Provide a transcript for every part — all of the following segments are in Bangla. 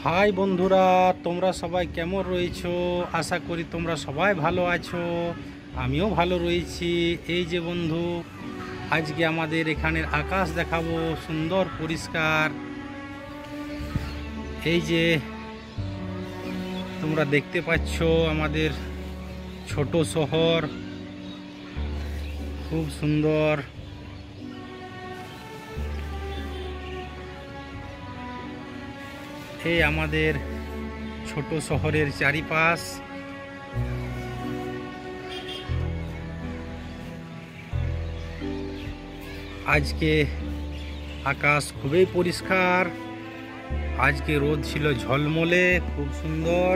হাই বন্ধুরা, তোমরা সবাই কেমন রয়েছো? আশা করি তোমরা সবাই ভালো আছো। আমিও ভালো রয়েছি। এই যে বন্ধু, আজকে আমাদের এখানের আকাশ দেখাবো, সুন্দর পরিষ্কার। এই যে তোমরা দেখতে পাচ্ছ আমাদের ছোট শহর, খুব সুন্দর। এই আমাদের ছোট শহরের চারিপাশ। আজকে আকাশ খুবই পরিষ্কার, আজকে রোদ ছিল ঝলমলে, খুব সুন্দর।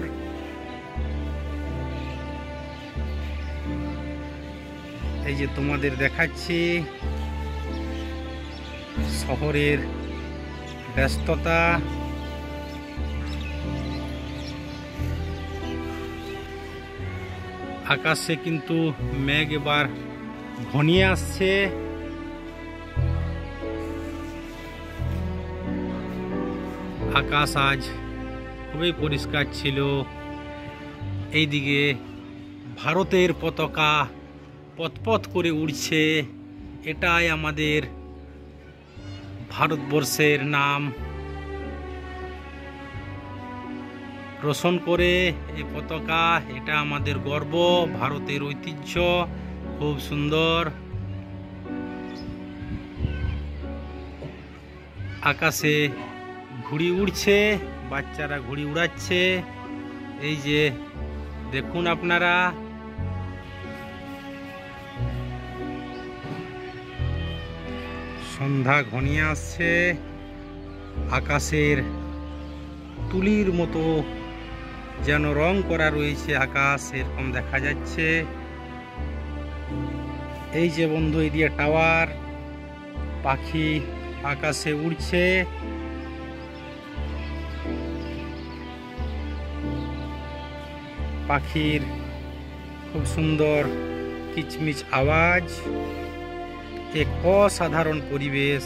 এই যে তোমাদের দেখাচ্ছি শহরের ব্যস্ততা। আকাশে কিন্তু মেঘ এবার ঘনিয়ে আসছে। আকাশ আজ খুবই পরিষ্কার ছিল। এইদিকে ভারতের পতাকা পথপথ করে উড়ছে। এটাই আমাদের ভারতবর্ষের নাম রোশন করে এই পতাকা। এটা আমাদের গর্ব, ভারতের ঐতিহ্য, খুব সুন্দর। আকাশে ঘুড়ি উড়ছে, বাচ্চারা ঘুড়ি উড়াচ্ছে। এই যে দেখুন আপনারা, সন্ধ্যা ঘনিয়ে আসছে। আকাশের তুলির মতো যেন রং করা রয়েছে আকাশ, এরকম দেখা যাচ্ছে। এই যে বন্ধু, এই দিয়ে টাওয়ার, পাখি আকাশে উড়ছে। পাখির খুব সুন্দর কিচমিচ আওয়াজ। এক অসাধারণ পরিবেশ,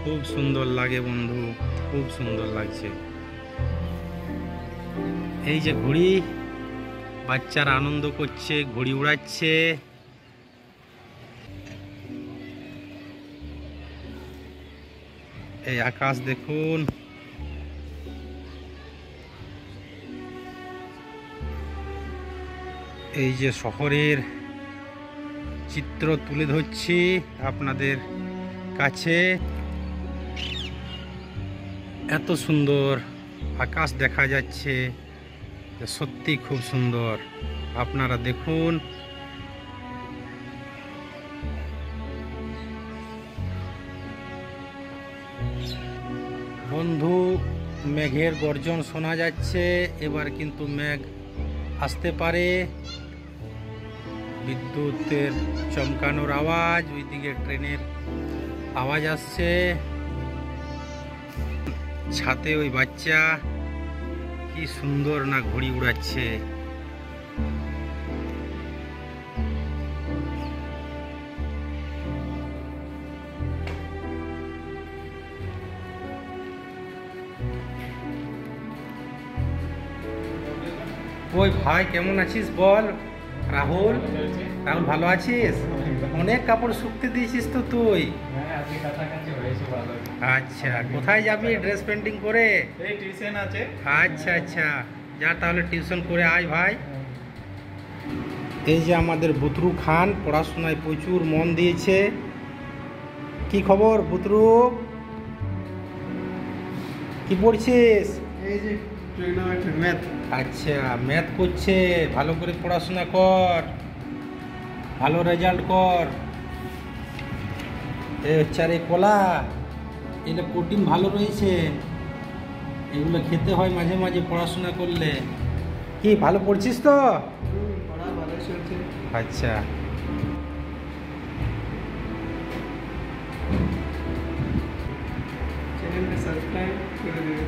খুব সুন্দর লাগে বন্ধু, খুব সুন্দর লাগছে। এই যে ঘুড়ি, বাচ্চারা আনন্দ করছে, ঘুড়ি উড়াচ্ছে। এই আকাশ দেখুন। এই যে শহরের চিত্র তুলে ধরছি আপনাদের কাছে। এত সুন্দর আকাশ দেখা যাচ্ছে, সত্যি খুব সুন্দর। আপনারা দেখুন। বন্ধু, মেঘের গর্জন শোনা যাচ্ছে। এবার কিন্তু মেঘ আসতে পারে। বিদ্যুতের চমকানোর আওয়াজ, ওইদিকে ট্রেনের আওয়াজ আসছে। ছাতে ওই বাচ্চা কি সুন্দর না ঘুড়ি উড়াচ্ছে। ওই ভাই, কেমন আছিস বল? রাহুল, রাহুল ভালো আছিস? অনেক কাপড় শুকতে দিয়েছিস তো তুই। আচ্ছা, কোথায় যাবি ড্রেস পেন্টিং করে? টিউশন আছে। আচ্ছা আচ্ছা, যা তাহলে টিউশন করে আয় ভাই। এই যে আমাদের বুতরু খান পড়াশোনায় প্রচুর মন দিয়েছে। কি খবর বুতরু, কি পড়ছিস? এই যে ট্রিগনোমেট্রি ম্যাথ। আচ্ছা, ম্যাথ করছে। ভালো করে পড়াশোনা কর, ভালো রেজাল্ট কর। এ হচ্ছে আর এই কলা, এগুলো প্রোটিন ভালো রয়েছে, এগুলো খেতে হয় মাঝে মাঝে পড়াশোনা করলে। কি ভালো পড়ছিস তো? পড়া ভালো চলছে। আচ্ছা, চ্যানেলটা সাবস্ক্রাইব করে দেবে।